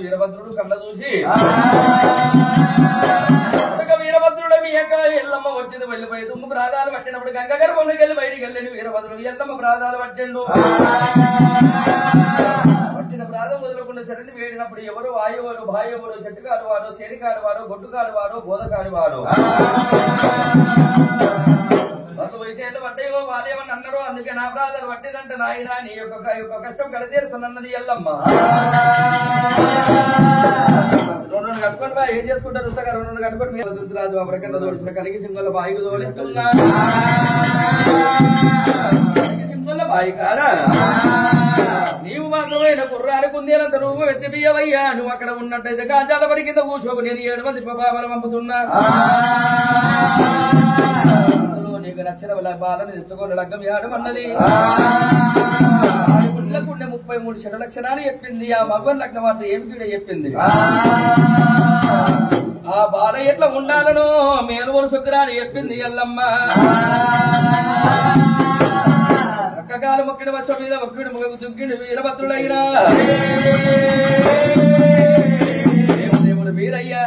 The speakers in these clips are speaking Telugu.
వీరభద్రుడు కళ్ళ చూసి వీరభద్రుడు మీ యొక్క ఎల్లమ్మ వచ్చేది వెళ్ళిపోయి దుమ్ము ప్రాధాలు పట్టినప్పుడు గంగ గర్భంలోకి వెళ్ళి బయటికి వెళ్ళండి వీరభద్రుడు ఎల్లమ్మ ప్రాధాలు పట్టిండు పట్టిన ప్రాధం వదలకుండా శరణి వేడినప్పుడు ఎవరు వాయువులు భాయువులు చెట్టుకాడు వాడు శనికాడు వాడు గొడ్డుకాడు వాడు బోధకాడు వాడు వాళ్ళు వయసేళ్ళు పట్టేవో వాళ్ళేమని అన్నారు. అందుకే నా బ్రాదర్ పట్టిదంటే నాయన నీ యొక్క కష్టం కడతీరుస్తానన్నది ఎల్లమ్మ. రెండు కట్టుకొని బా ఏం చేసుకుంటారు చూస్తాగా. రెండు కట్టుకొని మీరు దుద్దురాజు అమరకన్న తోడిసిన కలిగి సింగుల బాయికు తోడిస్తున్నా. సింగుల బాయి కాడా నీవు మాత్రమైన కుర్రాలు కుందేలంత నువ్వు ఎత్తిపియ్యవయ్యా. నువ్వు అక్కడ ఉన్నట్టయితే గాజాల వరి కింద కూర్చోకు. నేను 7 మంది బాబాలు పంపుతున్నా. అందులో నీకు నచ్చిన బాలను తెచ్చుకొని లగ్గం ఆడమన్నది. ఆడపిల్లకుండే 33 చెడు లక్షణాలు చెప్పింది. ఆ మగవన్ లగ్నం మాత్రం ఏమి కూడా చెప్పింది. ఆ బాల ఎట్లా ఉండాలను మేలుగోలు సుగ్రాన్ని చెప్పింది ఎల్లమ్మ. అక్కగాలు మొక్కిడి వర్షం మీద మొక్కిడి ముగకు దుగ్గిడి వీరభద్రుడైనా దేవుడు వీరయ్యా.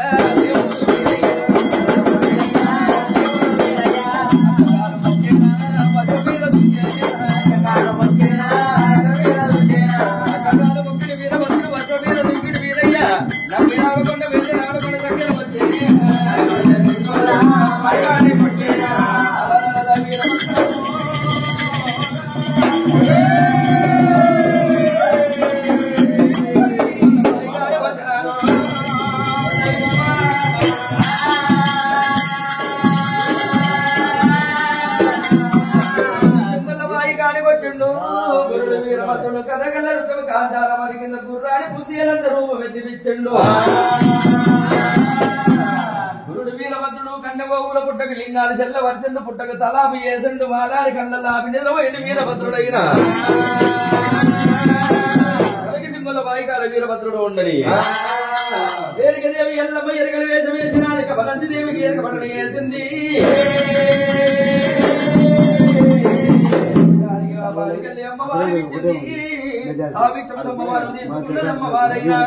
గుర్రాన్ని బుద్ధిలందరూ వెతిపించండు. గురుడు వీరభద్రుడు కన్నెబోగుల పుట్టకు లింగాలు చెల్ల వరిసెండు పుట్టకు తలాపి వేసండు మాలారి కళ్ళలాపి నిలవైండు వీరభద్రుడైన సింగుల బాయికాల వీరభద్రుడు ఉండని. ఎరగదేవి ఎల్లమ్మ ఎరగలు వేషం వేసినాక బలంతిదేవికి ఎరగబడని వేసింది. అమ్మవారి అమ్మవారు తీసుకున్నదమ్మవారైనా